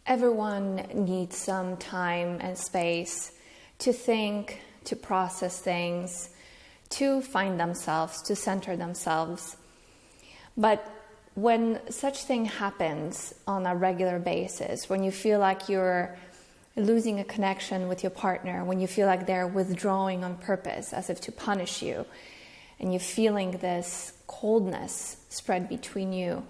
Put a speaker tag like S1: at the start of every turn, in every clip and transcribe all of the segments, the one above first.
S1: Everyone needs some time and space to think, to process things, to find themselves, to center themselves. But when such thing happens on a regular basis, when you feel like you're losing a connection with your partner, when you feel like they're withdrawing on purpose as if to punish you, and you're feeling this coldness spread between you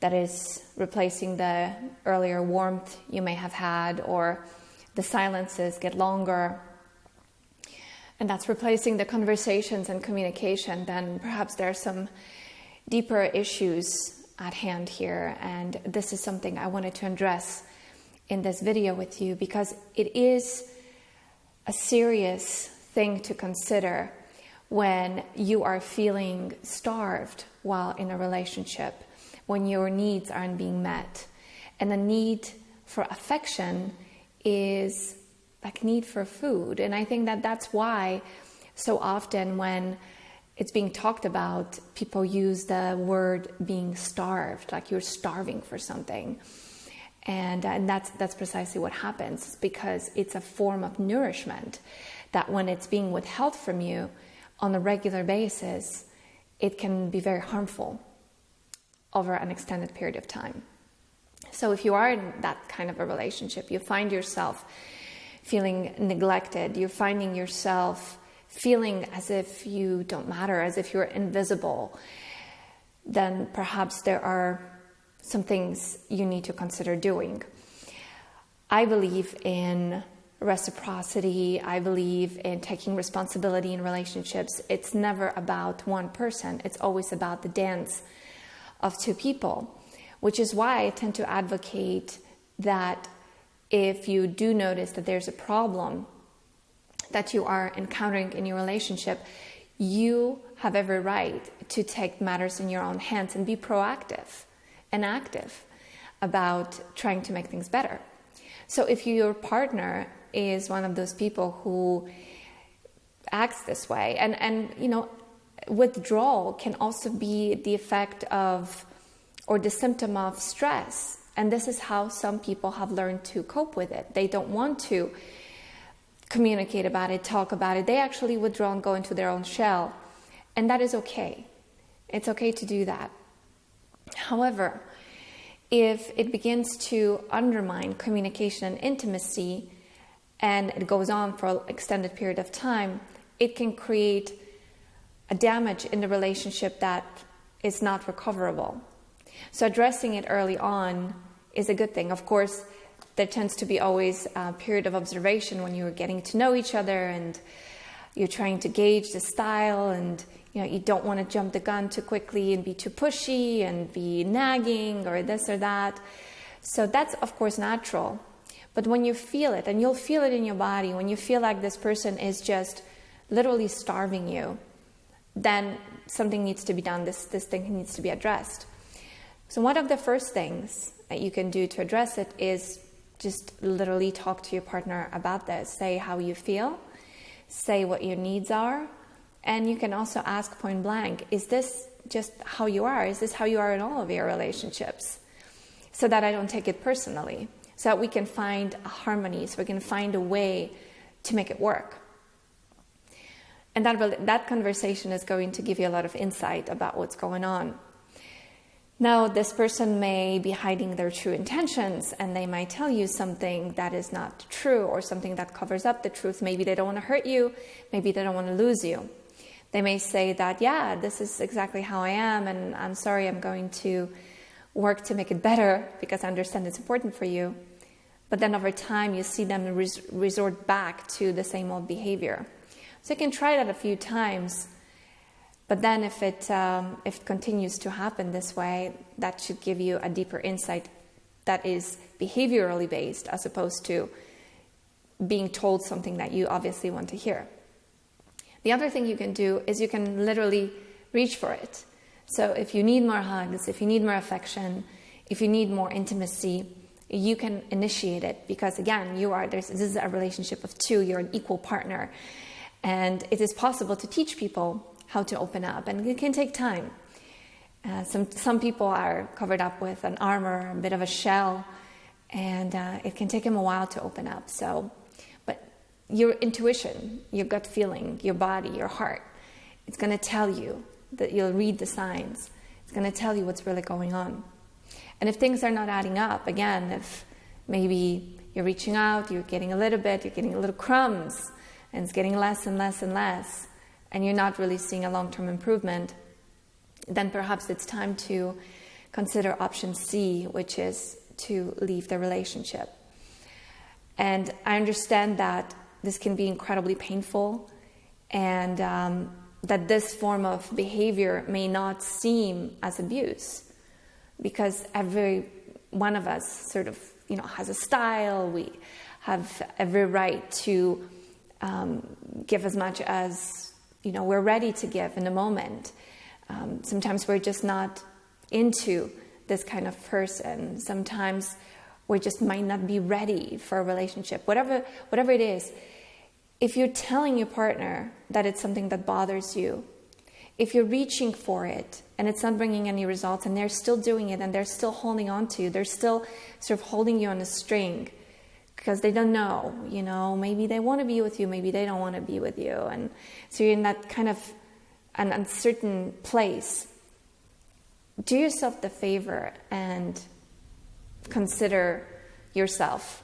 S1: that is replacing the earlier warmth you may have had, or the silences get longer, and that's replacing the conversations and communication, then perhaps there are some deeper issues at hand here. And this is something I wanted to address in this video with you, because it is a serious thing to consider when you are feeling starved while in a relationship, when your needs aren't being met. And the need for affection is like need for food. And I think that that's why so often when it's being talked about, people use the word being starved, like you're starving for something. And that's precisely what happens, because it's a form of nourishment that when it's being withheld from you on a regular basis, it can be very harmful over an extended period of time. So if you are in that kind of a relationship, you find yourself feeling neglected, you're finding yourself feeling as if you don't matter, as if you're invisible, then perhaps there are some things you need to consider doing. I believe in reciprocity. I believe in taking responsibility in relationships. It's never about one person. It's always about the dance of two people, which is why I tend to advocate that if you do notice that there's a problem that you are encountering in your relationship, you have every right to take matters in your own hands and be proactive and active about trying to make things better. So if your partner is one of those people who acts this way, and you know, withdrawal can also be the effect of, or the symptom of stress. And this is how some people have learned to cope with it. They don't want to communicate about it, talk about it. They actually withdraw and go into their own shell. And that is okay. It's okay to do that. However, if it begins to undermine communication and intimacy, and it goes on for an extended period of time, it can create a damage in the relationship that is not recoverable. So addressing it early on is a good thing. Of course, there tends to be always a period of observation when you're getting to know each other and you're trying to gauge the style, and you don't want to jump the gun too quickly and be too pushy and be nagging or this or that. So that's of course natural. But when you feel it, and you'll feel it in your body, when you feel like this person is just literally starving you, then something needs to be done. This thing needs to be addressed. So one of the first things that you can do to address it is just literally talk to your partner about this. Say how you feel, say what your needs are, and you can also ask point blank, is this just how you are? Is this how you are in all of your relationships? So that I don't take it personally, so that we can find a harmony, so we can find a way to make it work. And that conversation is going to give you a lot of insight about what's going on. Now, this person may be hiding their true intentions, and they might tell you something that is not true, or something that covers up the truth. Maybe they don't want to hurt you. Maybe they don't want to lose you. They may say that, yeah, this is exactly how I am, and I'm sorry, I'm going to work to make it better because I understand it's important for you. But then over time, you see them resort back to the same old behavior. So you can try that a few times. But then if it continues to happen this way, that should give you a deeper insight that is behaviorally based, as opposed to being told something that you obviously want to hear. The other thing you can do is you can literally reach for it. So if you need more hugs, if you need more affection, if you need more intimacy, you can initiate it, because again, this is a relationship of two, you're an equal partner. And it is possible to teach people how to open up, and it can take time. Some people are covered up with an armor, a bit of a shell, And it can take him a while to open up. So, but your intuition, your gut feeling, your body, your heart, it's going to tell you that you'll read the signs. It's going to tell you what's really going on. And if things are not adding up, again, if maybe you're reaching out, you're getting a little bit, you're getting a little crumbs, and it's getting less and less and less, and you're not really seeing a long-term improvement, then perhaps it's time to consider option C, which is to leave the relationship. And I understand that this can be incredibly painful, and that this form of behavior may not seem as abuse, because every one of us sort of, has a style. We have every right to give as much as, we're ready to give in the moment. Sometimes we're just not into this kind of person. Sometimes we just might not be ready for a relationship. Whatever it is, if you're telling your partner that it's something that bothers you, if you're reaching for it and it's not bringing any results, and they're still doing it and they're still holding on to you, they're still sort of holding you on a string because they don't know, maybe they want to be with you, maybe they don't want to be with you. And so you're in that kind of an uncertain place. Do yourself the favor and consider yourself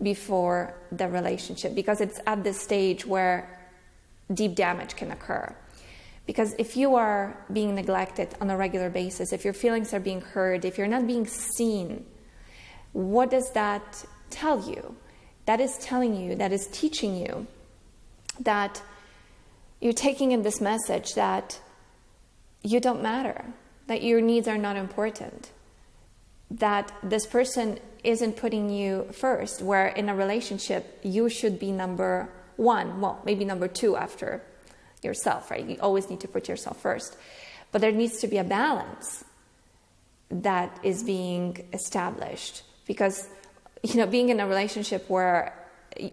S1: before the relationship, because it's at this stage where deep damage can occur. Because if you are being neglected on a regular basis, if your feelings are being heard, if you're not being seen, what does that tell you? That is telling you, that is teaching you that you're taking in this message that you don't matter, that your needs are not important, that this person isn't putting you first, where in a relationship you should be number one, well, maybe number two after yourself, right? You always need to put yourself first. But there needs to be a balance that is being established, because, being in a relationship where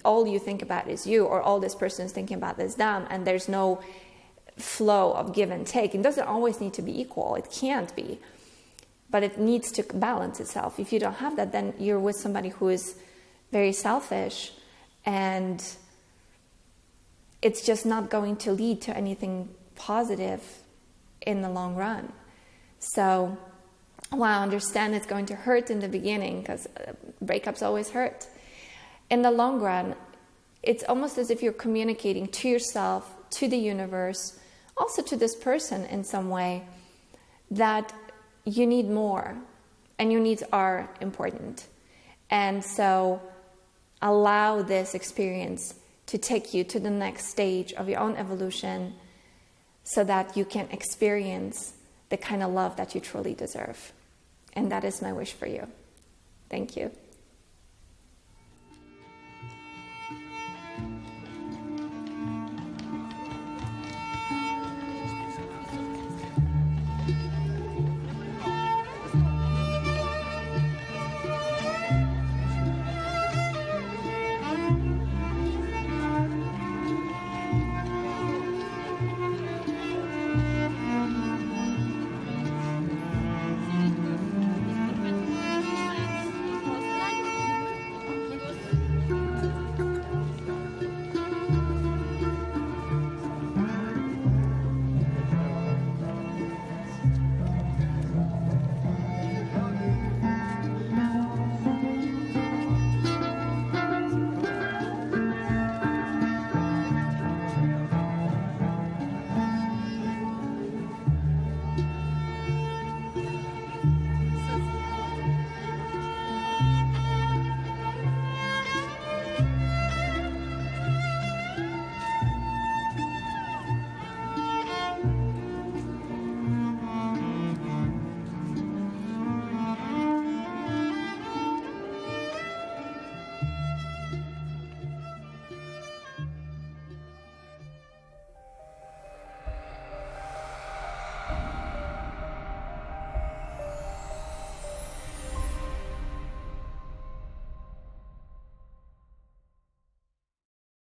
S1: all you think about is you, or all this person is thinking about is them, and there's no flow of give and take. It doesn't always need to be equal. It can't be. But it needs to balance itself. If you don't have that, then you're with somebody who is very selfish, and it's just not going to lead to anything positive in the long run. So, while I understand it's going to hurt in the beginning, because breakups always hurt, in the long run, it's almost as if you're communicating to yourself, to the universe, also to this person in some way, that you need more, and your needs are important. And so allow this experience to take you to the next stage of your own evolution, so that you can experience the kind of love that you truly deserve. And that is my wish for you. Thank you.